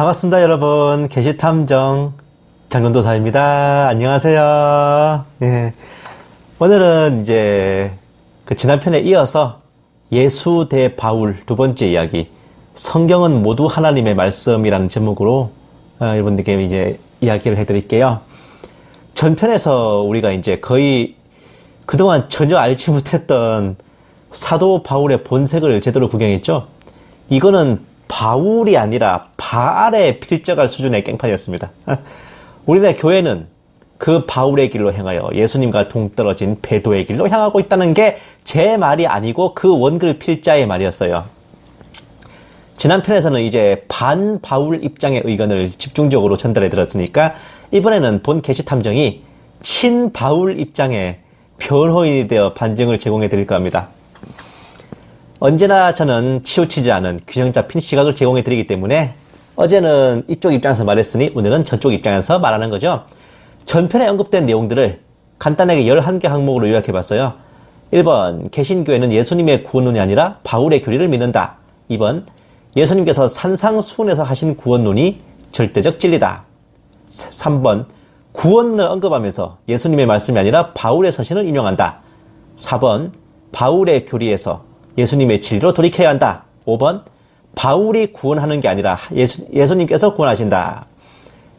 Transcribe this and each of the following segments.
반갑습니다, 여러분. 게시탐정 장전도사입니다. 안녕하세요. 예. 오늘은 이제 지난 편에 이어서 예수 대 바울 두 번째 이야기, 성경은 모두 하나님의 말씀이라는 제목으로 여러분들께 이제 이야기를 해드릴게요. 전편에서 우리가 이제 거의 그동안 전혀 알지 못했던 사도 바울의 본색을 제대로 구경했죠. 이거는 바울이 아니라 바알에 필적할 수준의 깽판이었습니다. 우리나라 교회는 그 바울의 길로 행하여 예수님과 동떨어진 배도의 길로 향하고 있다는 게 제 말이 아니고 그 원글 필자의 말이었어요. 지난 편에서는 이제 반 바울 입장의 의견을 집중적으로 전달해 드렸으니까 이번에는 본 게시탐정이 친 바울 입장의 변호인이 되어 반증을 제공해 드릴까 합니다. 언제나 저는 치우치지 않은 균형 잡힌 시각을 제공해 드리기 때문에 어제는 이쪽 입장에서 말했으니 오늘은 저쪽 입장에서 말하는 거죠. 전편에 언급된 내용들을 간단하게 11개 항목으로 요약해 봤어요. 1번, 개신교회는 예수님의 구원론이 아니라 바울의 교리를 믿는다. 2번, 예수님께서 산상수훈에서 하신 구원론이 절대적 진리다. 3번, 구원론을 언급하면서 예수님의 말씀이 아니라 바울의 서신을 인용한다. 4번, 바울의 교리에서 예수님의 진리로 돌이켜야 한다. 5번, 바울이 구원하는 게 아니라 예수님께서 구원하신다.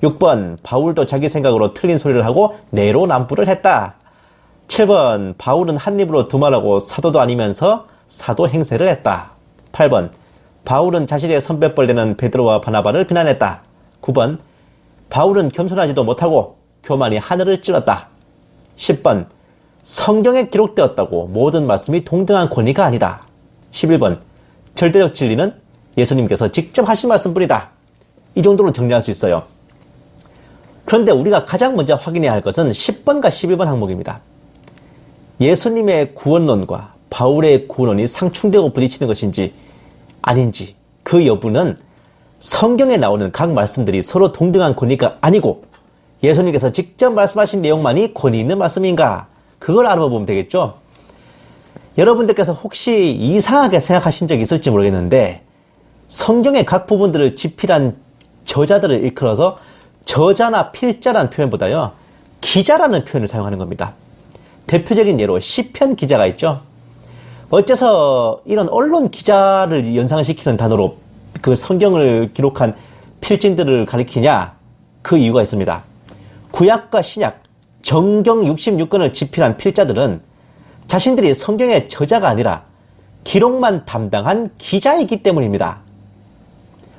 6번, 바울도 자기 생각으로 틀린 소리를 하고 내로남불을 했다. 7번, 바울은 한 입으로 두말하고 사도도 아니면서 사도 행세를 했다. 8번, 바울은 자신의 선배벌되는 베드로와 바나바를 비난했다. 9번, 바울은 겸손하지도 못하고 교만이 하늘을 찔렀다. 10번, 성경에 기록되었다고 모든 말씀이 동등한 권위가 아니다. 11번, 절대적 진리는 예수님께서 직접 하신 말씀뿐이다. 이 정도로 정리할 수 있어요. 그런데 우리가 가장 먼저 확인해야 할 것은 10번과 11번 항목입니다. 예수님의 구원론과 바울의 구원론이 상충되고 부딪히는 것인지 아닌지, 그 여부는 성경에 나오는 각 말씀들이 서로 동등한 권위가 아니고 예수님께서 직접 말씀하신 내용만이 권위 있는 말씀인가, 그걸 알아보면 되겠죠. 여러분들께서 혹시 이상하게 생각하신 적이 있을지 모르겠는데 성경의 각 부분들을 집필한 저자들을 일컬어서 저자나 필자라는 표현보다요, 기자라는 표현을 사용하는 겁니다. 대표적인 예로 시편 기자가 있죠. 어째서 이런 언론 기자를 연상시키는 단어로 그 성경을 기록한 필진들을 가리키냐? 그 이유가 있습니다. 구약과 신약, 정경 66권을 집필한 필자들은 자신들이 성경의 저자가 아니라 기록만 담당한 기자이기 때문입니다.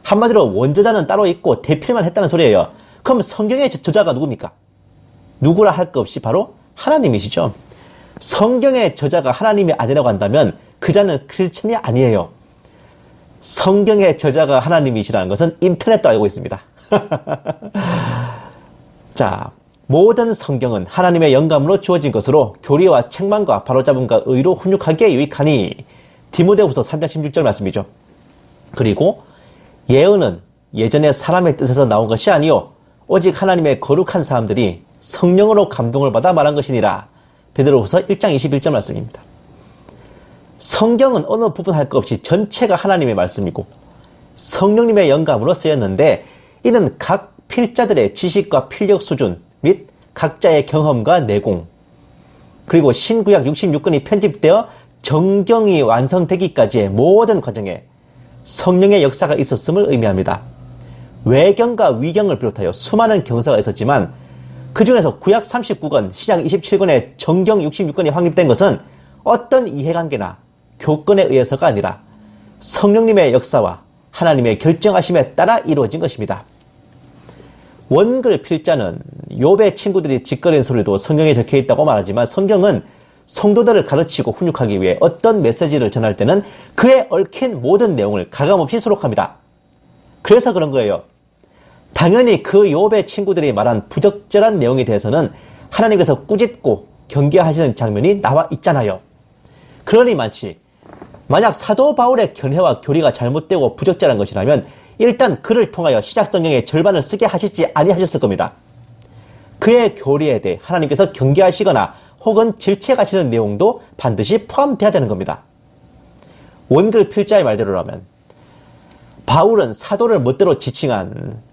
한마디로 원저자는 따로 있고 대필만 했다는 소리예요. 그럼 성경의 저자가 누굽니까? 누구라 할 것 없이 바로 하나님이시죠. 성경의 저자가 하나님이 아니라고 한다면 그 자는 크리스천이 아니에요. 성경의 저자가 하나님이시라는 것은 인터넷도 알고 있습니다. 자, 모든 성경은 하나님의 영감으로 주어진 것으로 교리와 책망과 바로잡음과 의로 훈육하기에 유익하니, 디모데후서 3장 16절 말씀이죠. 그리고 예언은 예전에 사람의 뜻에서 나온 것이 아니요 오직 하나님의 거룩한 사람들이 성령으로 감동을 받아 말한 것이니라. 베드로후서 1장 21절 말씀입니다. 성경은 어느 부분 할 것 없이 전체가 하나님의 말씀이고 성령님의 영감으로 쓰였는데, 이는 각 필자들의 지식과 필력 수준 및 각자의 경험과 내공, 그리고 신구약 66권이 편집되어 정경이 완성되기까지의 모든 과정에 성령의 역사가 있었음을 의미합니다. 외경과 위경을 비롯하여 수많은 경서가 있었지만 그 중에서 구약 39권, 신약 27권의 정경 66권이 확립된 것은 어떤 이해관계나 교권에 의해서가 아니라 성령님의 역사와 하나님의 결정하심에 따라 이루어진 것입니다. 원글 필자는 욥의 친구들이 짓거리는 소리도 성경에 적혀 있다고 말하지만 성경은 성도들을 가르치고 훈육하기 위해 어떤 메시지를 전할 때는 그에 얽힌 모든 내용을 가감없이 수록합니다. 그래서 그런 거예요. 당연히 그 욥의 친구들이 말한 부적절한 내용에 대해서는 하나님께서 꾸짖고 경계하시는 장면이 나와 있잖아요. 그러니 만약 사도 바울의 견해와 교리가 잘못되고 부적절한 것이라면 일단 그를 통하여 신약성경의 절반을 쓰게 하시지 아니하셨을 겁니다. 그의 교리에 대해 하나님께서 경계하시거나 혹은 질책하시는 내용도 반드시 포함되어야 되는 겁니다. 원글 필자의 말대로라면 바울은 사도를 멋대로 자칭한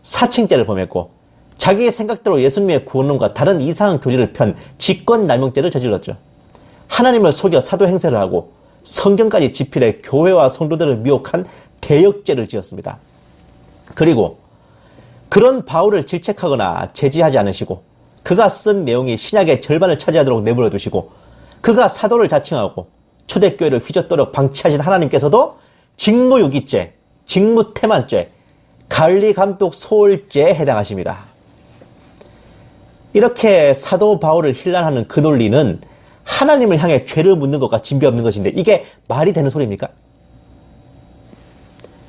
사칭죄를 범했고 자기의 생각대로 예수님의 구원론과 다른 이상한 교리를 편 직권남용죄를 저질렀죠. 하나님을 속여 사도 행세를 하고 성경까지 지필해 교회와 성도들을 미혹한 대역죄를 지었습니다. 그리고 그런 바울을 질책하거나 제지하지 않으시고 그가 쓴 내용이 신약의 절반을 차지하도록 내버려 두시고 그가 사도를 자칭하고 초대교회를 휘젓도록 방치하신 하나님께서도 직무유기죄, 직무태만죄, 관리감독 소홀죄에 해당하십니다. 이렇게 사도 바울을 힐난하는 그 논리는 하나님을 향해 죄를 묻는 것과 진배 없는 것인데 이게 말이 되는 소리입니까?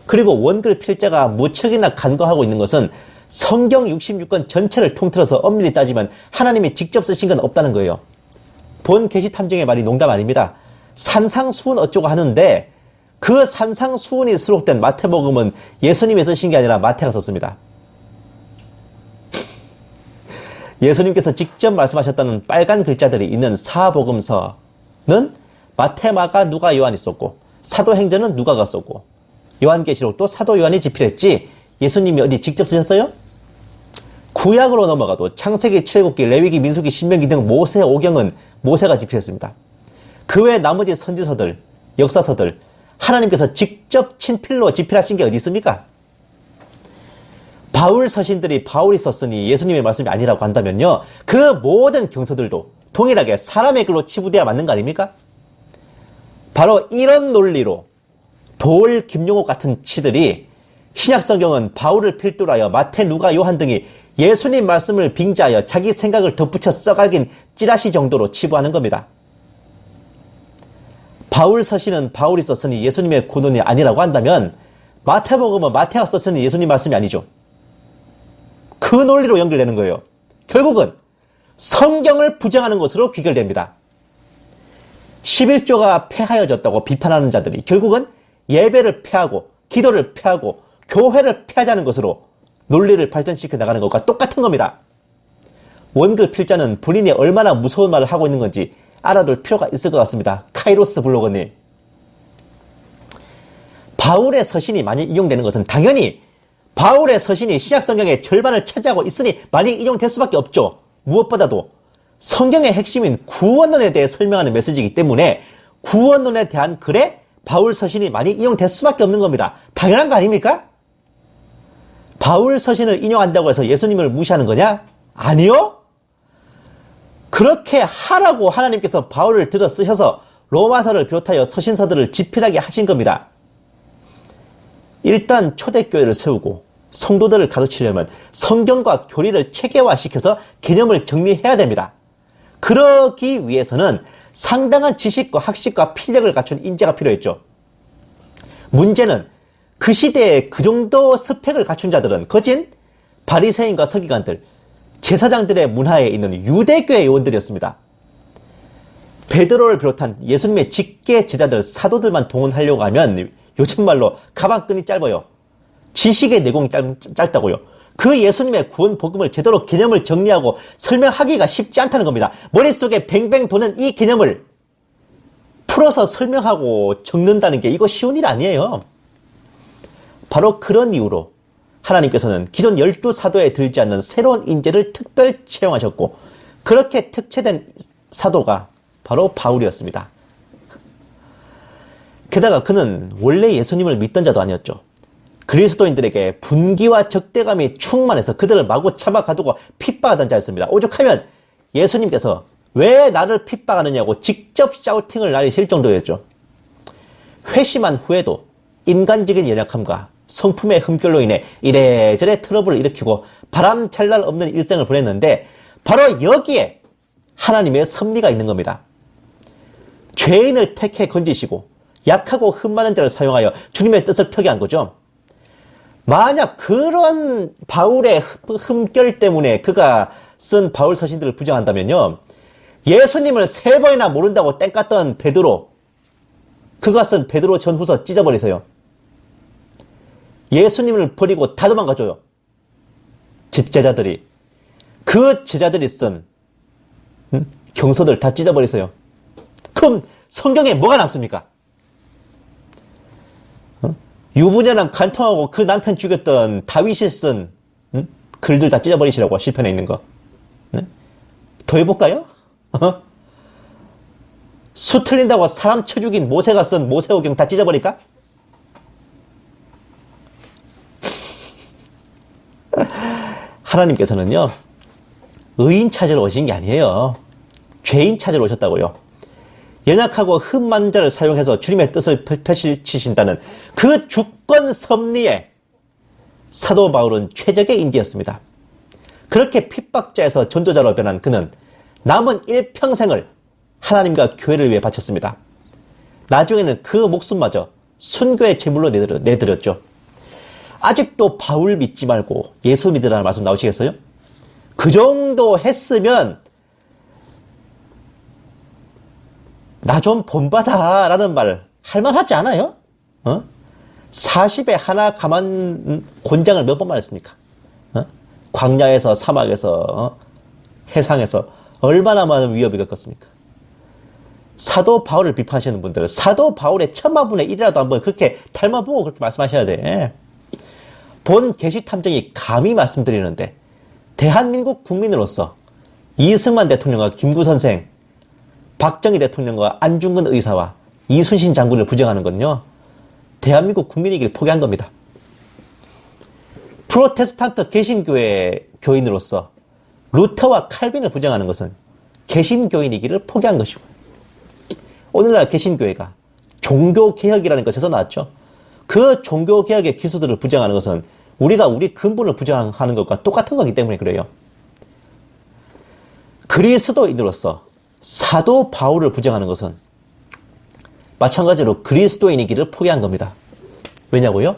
그리고 원글 필자가 무척이나 간과하고 있는 것은 성경 66권 전체를 통틀어서 엄밀히 따지면 하나님이 직접 쓰신 건 없다는 거예요. 본 계시탐정의 말이 농담 아닙니다. 산상수훈 어쩌고 하는데 그 산상수훈이 수록된 마태복음은 예수님이 쓰신 게 아니라 마태가 썼습니다. 예수님께서 직접 말씀하셨다는 빨간 글자들이 있는 사복음서는 마태, 마가, 누가, 요한이 썼고 사도행전은 누가가 썼고 요한계시록도 사도 요한이 집필했지 예수님이 어디 직접 쓰셨어요? 구약으로 넘어가도 창세기, 출애굽기, 레위기, 민수기, 신명기 등 모세 오경은 모세가 집필했습니다. 그 외 나머지 선지서들, 역사서들 하나님께서 직접 친필로 집필하신 게 어디 있습니까? 바울 서신들이 바울이 썼으니 예수님의 말씀이 아니라고 한다면요. 그 모든 경서들도 동일하게 사람의 글로 치부돼야 맞는 거 아닙니까? 바로 이런 논리로 돌 김용옥 같은 치들이 신약성경은 바울을 필두로 하여 마태, 누가, 요한 등이 예수님 말씀을 빙자하여 자기 생각을 덧붙여 써갈긴 찌라시 정도로 치부하는 겁니다. 바울 서신은 바울이 썼으니 예수님의 고논이 아니라고 한다면 마태복음은 마태가 썼으니 예수님 말씀이 아니죠. 그 논리로 연결되는 거예요. 결국은 성경을 부정하는 것으로 귀결됩니다. 11조가 폐하여졌다고 비판하는 자들이 결국은 예배를 폐하고 기도를 폐하고 교회를 폐하자는 것으로 논리를 발전시켜 나가는 것과 똑같은 겁니다. 원글 필자는 본인이 얼마나 무서운 말을 하고 있는 건지 알아둘 필요가 있을 것 같습니다. 카이로스 블로거님. 바울의 서신이 많이 인용되는 것은 당연히 바울의 서신이 신약성경의 절반을 차지하고 있으니 많이 인용될 수밖에 없죠. 무엇보다도 성경의 핵심인 구원론에 대해 설명하는 메시지이기 때문에 구원론에 대한 글에 바울 서신이 많이 인용될 수밖에 없는 겁니다. 당연한 거 아닙니까? 바울 서신을 인용한다고 해서 예수님을 무시하는 거냐? 아니요. 그렇게 하라고 하나님께서 바울을 들어 쓰셔서 로마서를 비롯하여 서신서들을 집필하게 하신 겁니다. 일단 초대교회를 세우고 성도들을 가르치려면 성경과 교리를 체계화시켜서 개념을 정리해야 됩니다. 그러기 위해서는 상당한 지식과 학식과 필력을 갖춘 인재가 필요했죠. 문제는 그 시대에 그 정도 스펙을 갖춘 자들은 거진 바리새인과 서기관들, 제사장들의 문화에 있는 유대교의 요원들이었습니다. 베드로를 비롯한 예수님의 직계 제자들, 사도들만 동원하려고 하면 요즘 말로 가방끈이 짧아요. 지식의 내공이 짧다고요. 그 예수님의 구원 복음을 제대로 개념을 정리하고 설명하기가 쉽지 않다는 겁니다. 머릿속에 뱅뱅 도는 이 개념을 풀어서 설명하고 적는다는 게 이거 쉬운 일 아니에요. 바로 그런 이유로 하나님께서는 기존 12사도에 들지 않는 새로운 인재를 특별 채용하셨고 그렇게 특채된 사도가 바로 바울이었습니다. 게다가 그는 원래 예수님을 믿던 자도 아니었죠. 그리스도인들에게 분기와 적대감이 충만해서 그들을 마구 잡아가두고 핍박하던 자였습니다. 오죽하면 예수님께서 왜 나를 핍박하느냐고 직접 샤우팅을 날리실 정도였죠. 회심한 후에도 인간적인 연약함과 성품의 흠결로 인해 이래저래 트러블을 일으키고 바람잘 날 없는 일생을 보냈는데 바로 여기에 하나님의 섭리가 있는 겁니다. 죄인을 택해 건지시고 약하고 흠 많은 자를 사용하여 주님의 뜻을 펴게 한 거죠. 만약 그런 바울의 흠결 때문에 그가 쓴 바울 서신들을 부정한다면요, 예수님을 3번이나 모른다고 땡깠던 베드로, 그가 쓴 베드로 전후서 찢어버리세요. 예수님을 버리고 다 도망가줘요. 제자들이. 그 제자들이 쓴 경서들 다 찢어버리세요. 그럼 성경에 뭐가 남습니까? 유부녀랑 간통하고 그 남편 죽였던 다윗이 쓴 글들 다 찢어버리시라고, 시편에 있는 거. 네? 더 해볼까요? 수 틀린다고 사람 쳐 죽인 모세가 쓴 모세오경 다 찢어버릴까? 하나님께서는요, 의인 찾으러 오신 게 아니에요. 죄인 찾으러 오셨다고요. 연약하고 흠 많은 자를 사용해서 주님의 뜻을 펼치신다는 그 주권 섭리에 사도 바울은 최적의 인재였습니다. 그렇게 핍박자에서 전도자로 변한 그는 남은 일평생을 하나님과 교회를 위해 바쳤습니다. 나중에는 그 목숨마저 순교의 제물로 내드렸죠. 아직도 바울 믿지 말고 예수 믿으라는 말씀 나오시겠어요? 그 정도 했으면 나 좀 본받아 라는 말 할만하지 않아요? 40에 하나 가만 곤장을 몇 번 말했습니까? 광야에서, 사막에서, 해상에서 얼마나 많은 위협이 겪었습니까? 사도 바울을 비판하시는 분들, 사도 바울의 1000만분의 1이라도 한번 그렇게 닮아보고 그렇게 말씀하셔야 돼. 본 계시탐정이 감히 말씀드리는데, 대한민국 국민으로서 이승만 대통령과 김구 선생, 박정희 대통령과 안중근 의사와 이순신 장군을 부정하는 건요, 대한민국 국민이길 포기한 겁니다. 프로테스탄트 개신교회 교인으로서 루터와 칼빈을 부정하는 것은 개신교인이기를 포기한 것이고, 오늘날 개신교회가 종교개혁이라는 것에서 나왔죠. 그 종교개혁의 기수들을 부정하는 것은 우리가 우리 근본을 부정하는 것과 똑같은 거기 때문에 그래요. 그리스도인으로서 사도 바울을 부정하는 것은 마찬가지로 그리스도인이기를 포기한 겁니다. 왜냐고요?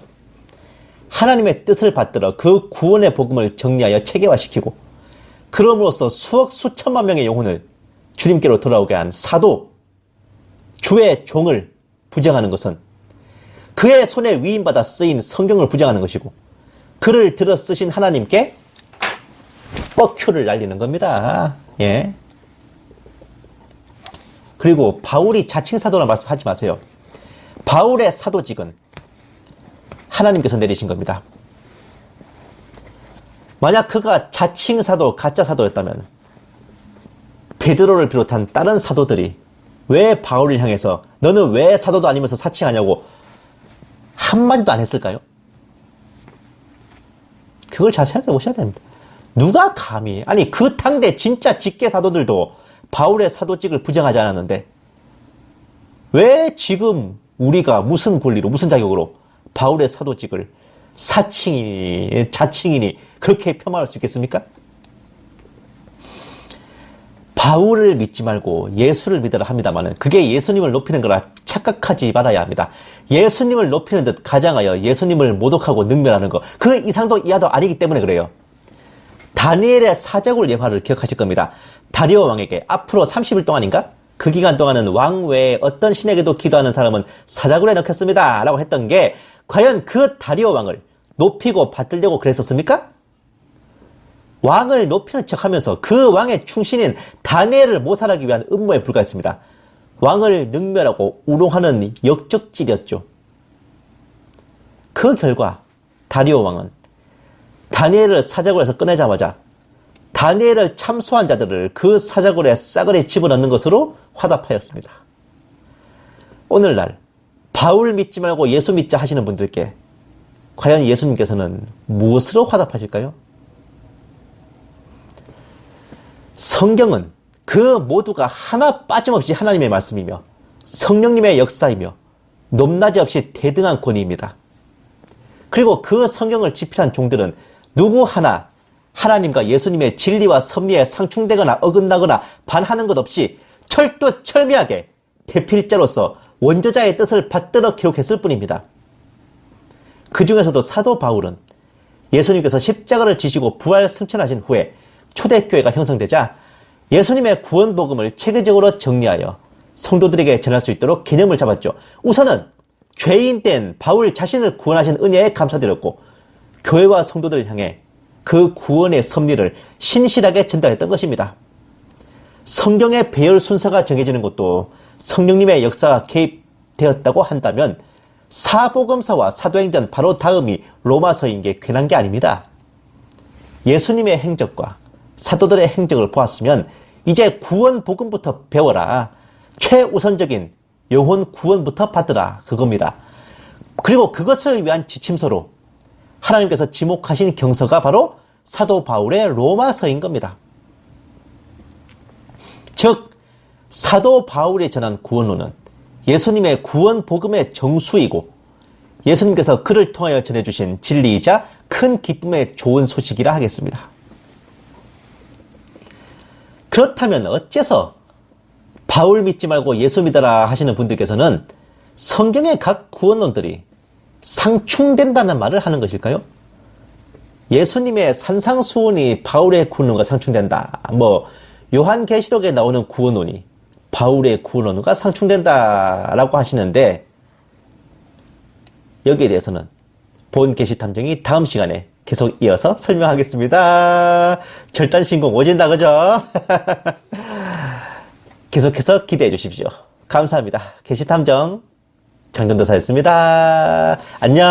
하나님의 뜻을 받들어 그 구원의 복음을 정리하여 체계화시키고, 그럼으로써 수억 수천만 명의 영혼을 주님께로 돌아오게 한 사도, 주의 종을 부정하는 것은 그의 손에 위임받아 쓰인 성경을 부정하는 것이고, 그를 들어 쓰신 하나님께 뻑큐를 날리는 겁니다. 예. 그리고 바울이 자칭 사도라는 말씀하지 마세요. 바울의 사도직은 하나님께서 내리신 겁니다. 만약 그가 자칭 사도, 가짜 사도였다면 베드로를 비롯한 다른 사도들이 왜 바울을 향해서 너는 왜 사도도 아니면서 사칭하냐고 한마디도 안 했을까요? 그걸 잘 생각해 보셔야 됩니다. 누가 감히, 아니 그 당대 진짜 직계 사도들도 바울의 사도직을 부정하지 않았는데 왜 지금 우리가 무슨 권리로, 무슨 자격으로 바울의 사도직을 사칭이니 자칭이니 그렇게 폄하할 수 있겠습니까? 바울을 믿지 말고 예수를 믿으라 합니다마는 그게 예수님을 높이는 거라 착각하지 말아야 합니다. 예수님을 높이는 듯 가장하여 예수님을 모독하고 능멸하는 것, 그 이상도 이하도 아니기 때문에 그래요. 다니엘의 사자굴 예화를 기억하실 겁니다. 다리오 왕에게 앞으로 30일 동안인가? 그 기간 동안은 왕 외에 어떤 신에게도 기도하는 사람은 사자굴에 넣겠습니다 라고 했던 게 과연 그 다리오 왕을 높이고 받들려고 그랬었습니까? 왕을 높이는 척하면서 그 왕의 충신인 다니엘을 모살하기 위한 음모에 불과했습니다. 왕을 능멸하고 우롱하는 역적질이었죠. 그 결과 다리오 왕은 다니엘을 사자굴에서 꺼내자마자 다니엘을 참소한 자들을 그 사자굴에 싸그리 집어넣는 것으로 화답하였습니다. 오늘날 바울 믿지 말고 예수 믿자 하시는 분들께 과연 예수님께서는 무엇으로 화답하실까요? 성경은 그 모두가 하나 빠짐없이 하나님의 말씀이며 성령님의 역사이며 높낮이 없이 대등한 권위입니다. 그리고 그 성경을 집필한 종들은 누구 하나 하나님과 예수님의 진리와 섭리에 상충되거나 어긋나거나 반하는 것 없이 철두철미하게 대필자로서 원저자의 뜻을 받들어 기록했을 뿐입니다. 그 중에서도 사도 바울은 예수님께서 십자가를 지시고 부활 승천하신 후에 초대교회가 형성되자 예수님의 구원복음을 체계적으로 정리하여 성도들에게 전할 수 있도록 개념을 잡았죠. 우선은 죄인 된 바울 자신을 구원하신 은혜에 감사드렸고 교회와 성도들을 향해 그 구원의 섭리를 신실하게 전달했던 것입니다. 성경의 배열 순서가 정해지는 것도 성령님의 역사가 개입되었다고 한다면 사복음서와 사도행전 바로 다음이 로마서인 게 괜한 게 아닙니다. 예수님의 행적과 사도들의 행적을 보았으면 이제 구원 복음부터 배워라. 최우선적인 영혼 구원부터 받으라. 그겁니다. 그리고 그것을 위한 지침서로 하나님께서 지목하신 경서가 바로 사도 바울의 로마서인 겁니다. 즉 사도 바울이 전한 구원론은 예수님의 구원 복음의 정수이고 예수님께서 그를 통하여 전해주신 진리이자 큰 기쁨의 좋은 소식이라 하겠습니다. 그렇다면 어째서 바울 믿지 말고 예수 믿어라 하시는 분들께서는 성경의 각 구원론들이 상충된다는 말을 하는 것일까요? 예수님의 산상수훈이 바울의 구원론과 상충된다. 요한계시록에 나오는 구원론이 바울의 구원론과 상충된다라고 하시는데 여기에 대해서는 본 계시탐정이 다음 시간에 계속 이어서 설명하겠습니다. 절단신공 오진다 그죠? 계속해서 기대해 주십시오. 감사합니다. 계시탐정 장전도사였습니다. 안녕.